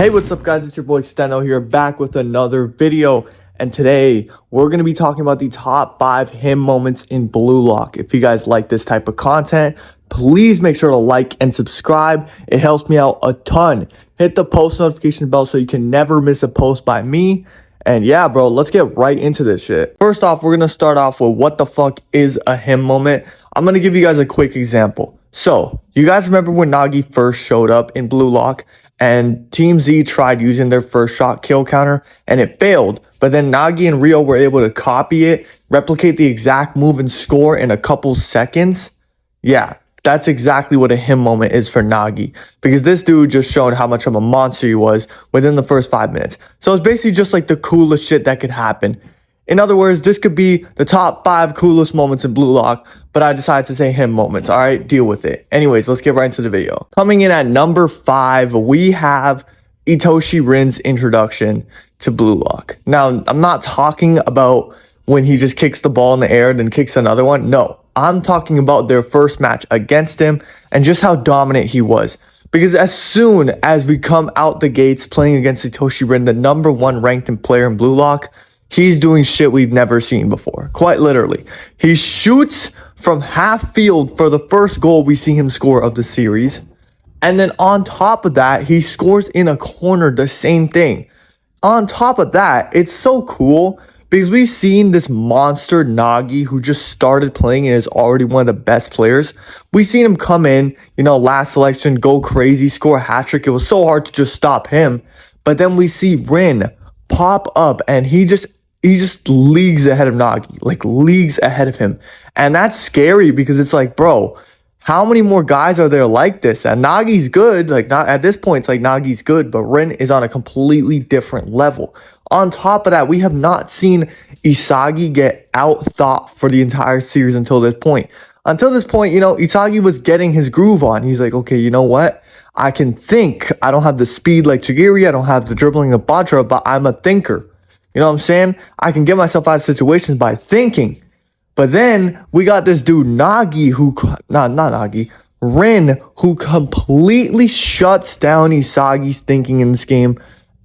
Hey, what's up guys? It's your boy Steno here, back with another video. And today we're going to be talking about the top 5 him moments in Blue Lock. If you guys like this type of content, please make sure to like and subscribe. It helps me out a ton. Hit the post notification bell so you can never miss a post by me. And yeah, bro, let's get right into this shit. First off, we're going to start off with what the fuck is a him moment. I'm going to give you guys a quick example. So, you guys remember when Nagi first showed up in Blue Lock and Team Z tried using their first shot kill counter and it failed, but then Nagi and Rio were able to copy it, replicate the exact move and score in a couple seconds? Yeah, that's exactly what a him moment is for Nagi, because this dude just showed how much of a monster he was within the first 5 minutes. So it's basically just like the coolest shit that could happen. In other words, this could be the top 5 coolest moments in Blue Lock, but I decided to say him moments. All right, deal with it. Anyways, let's get right into the video. Coming in at number 5, we have Itoshi Ren's introduction to Blue Lock. Now, I'm not talking about when he just kicks the ball in the air, then kicks another one. No, I'm talking about their first match against him and just how dominant he was. Because as soon as we come out the gates playing against Itoshi Ren, the number 1 ranked player in Blue Lock, he's doing shit we've never seen before. Quite literally. He shoots from half field for the first goal we see him score of the series. And then on top of that, he scores in a corner, the same thing. On top of that, it's so cool because we've seen this monster Nagi who just started playing and is already one of the best players. We've seen him come in, last selection, go crazy, score a hat trick. It was so hard to just stop him. But then we see Ren pop up and he just leagues ahead of Nagi, like leagues ahead of him. And that's scary because it's like, bro, how many more guys are there like this? And Nagi's good, not at this point, it's like Nagi's good, but Ren is on a completely different level. On top of that, we have not seen Isagi get out-thought for the entire series until this point. Until this point, Isagi was getting his groove on. He's like, okay, you know what? I can think. I don't have the speed like Chigiri. I don't have the dribbling of Batra, but I'm a thinker. You know what I'm saying? I can get myself out of situations by thinking. But then we got this dude Nagi Ren, who completely shuts down Isagi's thinking in this game.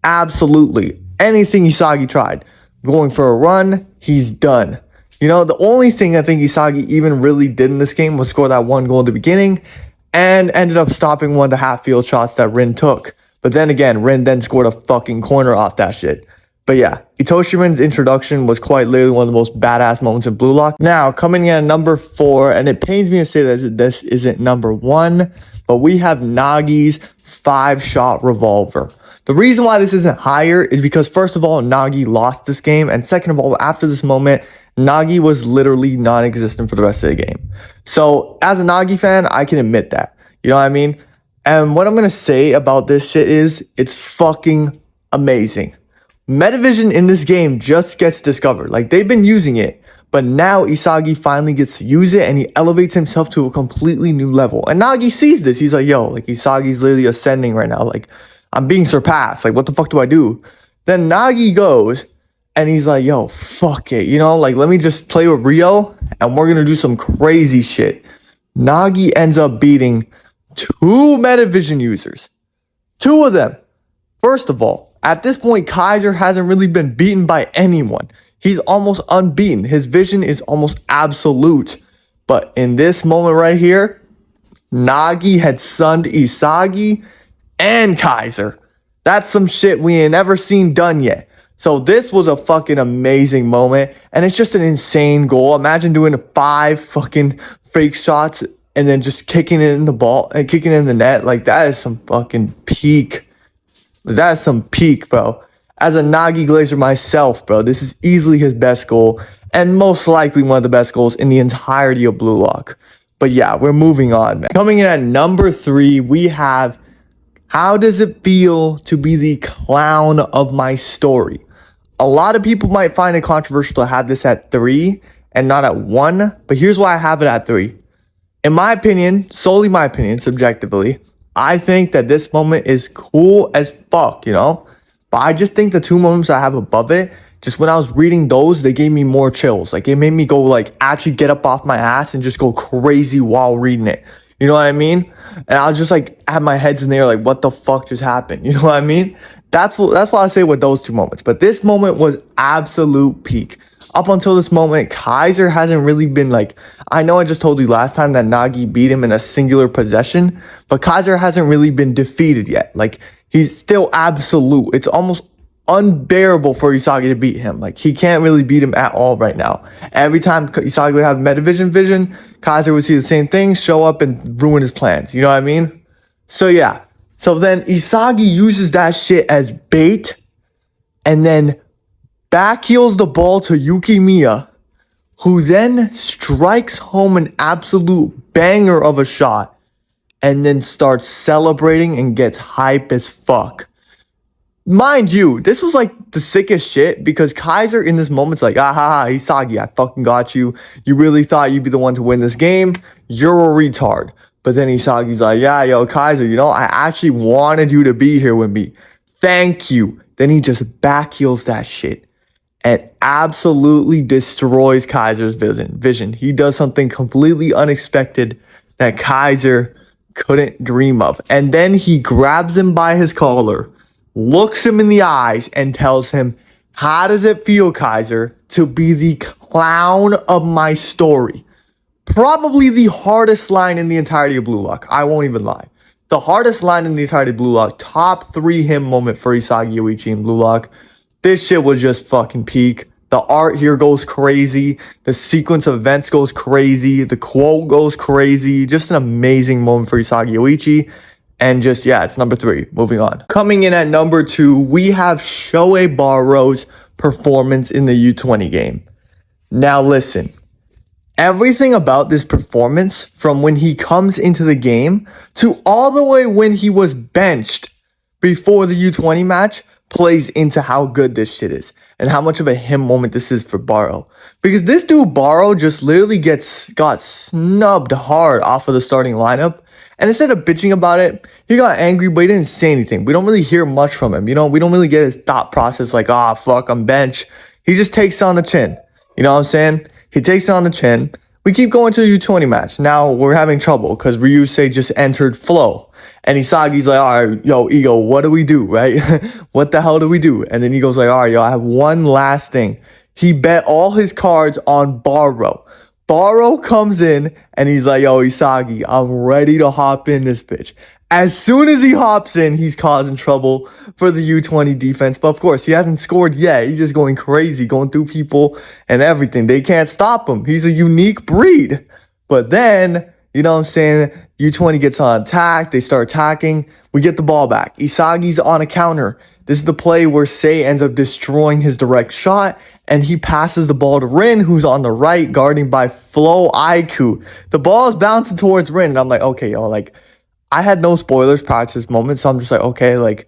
Absolutely. Anything Isagi tried. Going for a run, he's done. The only thing I think Isagi even really did in this game was score that 1 goal at the beginning and ended up stopping one of the half-field shots that Ren took. But then again, Ren then scored a fucking corner off that shit. But yeah, Itoshi Ren's introduction was quite literally one of the most badass moments in Blue Lock. Now, coming in at number 4, and it pains me to say that this isn't number 1, but we have Nagi's 5-shot revolver. The reason why this isn't higher is because, first of all, Nagi lost this game, and second of all, after this moment, Nagi was literally non-existent for the rest of the game. So, as a Nagi fan, I can admit that. You know what I mean? And what I'm going to say about this shit is, it's fucking amazing. Metavision in this game just gets discovered. They've been using it, but now Isagi finally gets to use it and he elevates himself to a completely new level. And Nagi sees this. He's like, yo, Isagi's literally ascending right now. I'm being surpassed. What the fuck do I do? Then Nagi goes and he's like, yo, fuck it. Let me just play with Rio and we're going to do some crazy shit. Nagi ends up beating 2 Metavision users. 2 of them. First of all, at this point, Kaiser hasn't really been beaten by anyone. He's almost unbeaten. His vision is almost absolute. But in this moment right here, Nagi had sunned Isagi and Kaiser. That's some shit we ain't ever seen done yet. So this was a fucking amazing moment. And it's just an insane goal. Imagine doing 5 fucking fake shots and then just kicking it in the ball and kicking it in the net. That is some fucking peak. That's some peak, bro. As a Nagi Glazer myself, bro, this is easily his best goal and most likely one of the best goals in the entirety of Blue Lock. But yeah, we're moving on, man. Coming in at number 3, we have how does it feel to be the clown of my story? A lot of people might find it controversial to have this at 3 and not at 1, but here's why I have it at 3. In my opinion, solely my opinion, subjectively, I think that this moment is cool as fuck, But I just think the 2 moments I have above it, just when I was reading those, they gave me more chills. It made me go, actually get up off my ass and just go crazy while reading it. You know what I mean? And I was just like, had my heads in there, like, what the fuck just happened? You know what I mean? That's what I say with those two moments. But this moment was absolute peak. Up until this moment, Kaiser hasn't really been like, I know I just told you last time that Nagi beat him in a singular possession, but Kaiser hasn't really been defeated yet. Like, he's still absolute. It's almost unbearable for Isagi to beat him. Like, he can't really beat him at all right now. Every time Isagi would have Metavision vision, Kaiser would see the same thing, show up and ruin his plans. You know what I mean? So yeah. So then Isagi uses that shit as bait and then backheels the ball to Yukimiya, who then strikes home an absolute banger of a shot and then starts celebrating and gets hype as fuck. Mind you, this was like the sickest shit because Kaiser in this moment's like, ah ha ha, Isagi, I fucking got you. You really thought you'd be the one to win this game? You're a retard. But then Isagi's like, yeah, yo, Kaiser, you know, I actually wanted you to be here with me. Thank you. Then he just backheels that shit and absolutely destroys Kaiser's vision. He does something completely unexpected that Kaiser couldn't dream of. And then he grabs him by his collar, looks him in the eyes, and tells him, how does it feel, Kaiser, to be the clown of my story? Probably the hardest line in the entirety of Blue Lock. I won't even lie. The hardest line in the entirety of Blue Lock. Top 3 him moment for Isagi Yoichi in Blue Lock. This shit was just fucking peak. The art here goes crazy. The sequence of events goes crazy. The quote goes crazy. Just an amazing moment for Isagi Yoichi. And just, yeah, it's number 3. Moving on. Coming in at number 2, we have Shohei Barrow's performance in the U20 game. Now listen, everything about this performance, from when he comes into the game to all the way when he was benched before the U20 match, plays into how good this shit is and how much of a him moment this is for Barrow. Because this dude Barrow just literally got snubbed hard off of the starting lineup. And instead of bitching about it, he got angry, but he didn't say anything. We don't really hear much from him. You know, we don't really get his thought process like, fuck, I'm bench. He just takes it on the chin. You know what I'm saying? He takes it on the chin. We keep going to the U20 match. Now we're having trouble because Ryusei just entered Flow. And Isagi's like, all right, yo, Ego, what do we do, right? What the hell do we do? And then Ego's like, all right, yo, I have one last thing. He bet all his cards on Barrow. Barrow comes in and he's like, yo, Isagi, I'm ready to hop in this bitch. As soon as he hops in, he's causing trouble for the U20 defense. But of course, he hasn't scored yet. He's just going crazy, going through people and everything. They can't stop him. He's a unique breed. But then, you know what I'm saying, U20 gets on attack. They start attacking. We get the ball back. Isagi's on a counter. This is the play where Sei ends up destroying his direct shot, and he passes the ball to Rin, who's on the right, guarding by Flo Aiku. The ball is bouncing towards Rin, and I'm like, okay, yo, like, I had no spoilers prior to this moment, so I'm just like, okay, like,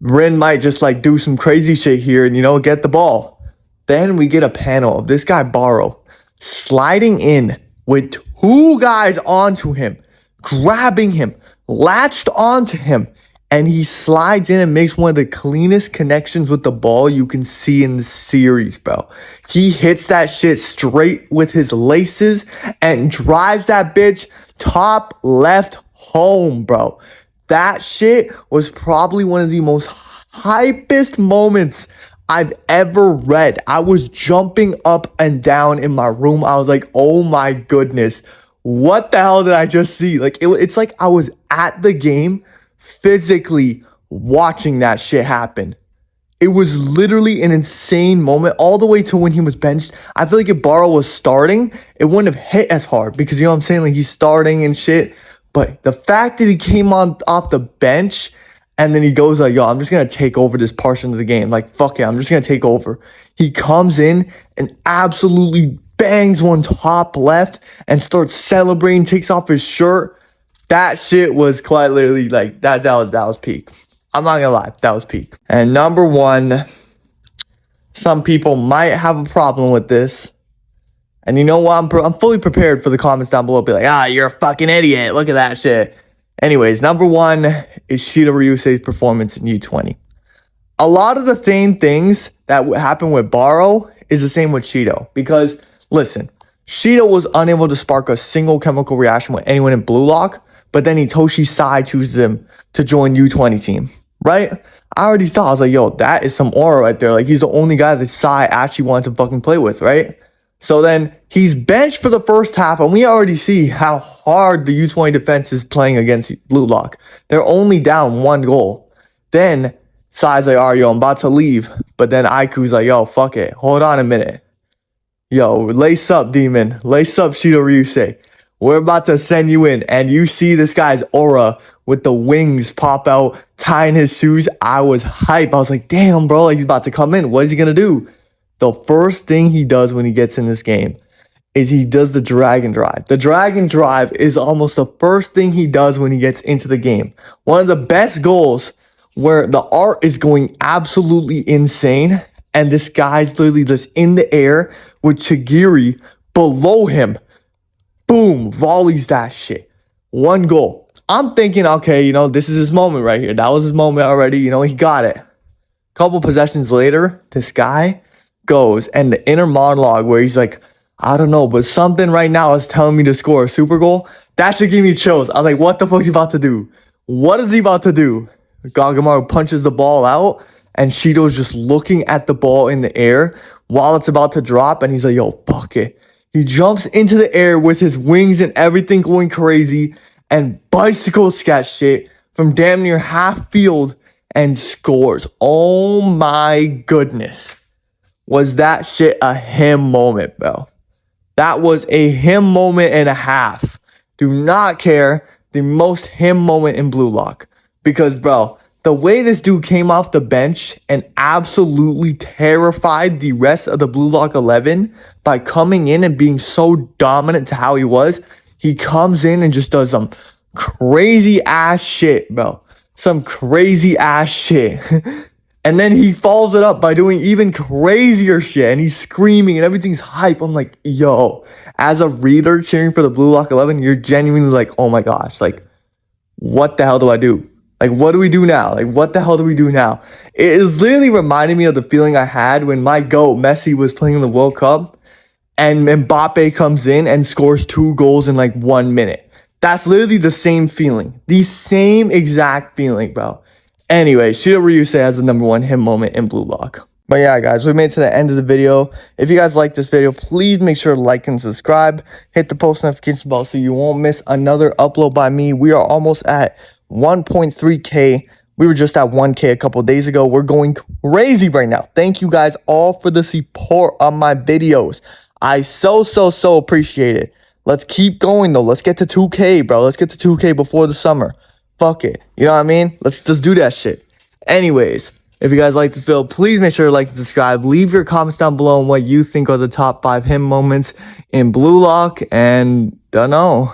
Rin might just, like, do some crazy shit here and, you know, get the ball. Then we get a panel of this guy, Barrow, sliding in with 2 guys onto him, grabbing him, latched onto him, and he slides in and makes one of the cleanest connections with the ball you can see in the series, bro. He hits that shit straight with his laces and drives that bitch top left home, bro. That shit was probably one of the most hypest moments I've ever read. I was jumping up and down in my room. I was like, oh my goodness, what the hell did I just see? Like, it's like I was at the game physically watching that shit happen. It was literally an insane moment all the way to when he was benched. I feel like if Barrow was starting, it wouldn't have hit as hard because, you know what I'm saying, like, he's starting and shit. But the fact that he came on off the bench and then he goes like, yo, I'm just going to take over this portion of the game. Like, fuck it, I'm just going to take over. He comes in and absolutely bangs one top left and starts celebrating, takes off his shirt. That shit was quite literally like, that was peak. I'm not gonna lie, that was peak. And number 1, some people might have a problem with this. And you know what? I'm fully prepared for the comments down below. Be like, you're a fucking idiot. Look at that shit. Anyways, number 1 is Shida Ryusei's performance in U20. A lot of the same things that happened with Barrow is the same with Shido. Because, listen, Shido was unable to spark a single chemical reaction with anyone in Blue Lock. but then Itoshi Sai chooses him to join U20 team, right? I already thought, I was like, yo, that is some aura right there. Like, he's the only guy that Sai actually wanted to fucking play with, right? So then he's benched for the first half, and we already see how hard the U20 defense is playing against Blue Lock. They're only down 1 goal. Then Sai's like, all right, yo, I'm about to leave. But then Aiku's like, yo, fuck it. Hold on a minute. Yo, lace up, demon. Lace up, Shido Ryusei. We're about to send you in. And you see this guy's aura with the wings pop out, tying his shoes. I was hype. I was like, damn, bro, like, he's about to come in. What is he going to do? The first thing he does when he gets in this game is he does the dragon drive. The dragon drive is almost the first thing he does when he gets into the game. One of the best goals where the art is going absolutely insane, and this guy's literally just in the air with Chigiri below him. Boom, volleys that shit. 1 goal. I'm thinking, okay, you know, this is his moment right here. That was his moment already. You know, he got it. Couple possessions later, this guy goes, and the inner monologue where he's like, I don't know, but something right now is telling me to score a super goal. That should give me chills. I was like, what the fuck is he about to do? What is he about to do? Gagamaru punches the ball out, and Shido's just looking at the ball in the air while it's about to drop, and he's like, yo, fuck it. He jumps into the air with his wings and everything going crazy, and bicycle sketch shit from damn near half field and scores. Oh my goodness. Was that shit a him moment, bro? That was a him moment and a half. Do not care. The most him moment in Blue Lock. Because, bro, the way this dude came off the bench and absolutely terrified the rest of the Blue Lock 11 by coming in and being so dominant to how he was, he comes in and just does some crazy ass shit, bro. Some crazy ass shit. And then he follows it up by doing even crazier shit. And he's screaming and everything's hype. I'm like, yo, as a reader cheering for the Blue Lock 11, you're genuinely like, oh my gosh, like, what the hell do I do? Like, what do we do now? Like, what the hell do we do now? It is literally reminding me of the feeling I had when my GOAT, Messi, was playing in the World Cup and Mbappe comes in and scores 2 goals in like 1 minute. That's literally the same feeling. The same exact feeling, bro. Anyway, Shido Ryusei has the #1 him moment in Blue Lock. But yeah, guys, we made it to the end of the video. If you guys like this video, please make sure to like and subscribe. Hit the post notification bell so you won't miss another upload by me. We are almost at 1.3K. We were just at 1K a couple days ago. We're going crazy right now. Thank you guys all for the support on my videos. I so appreciate it. Let's keep going, though. Let's get to 2K, bro. Let's get to 2K before the summer. Fuck it. You know what I mean? Let's just do that shit. Anyways, if you guys like this video, please make sure to like and subscribe. Leave your comments down below on what you think are the top 5 him moments in Blue Lock. And, don't know.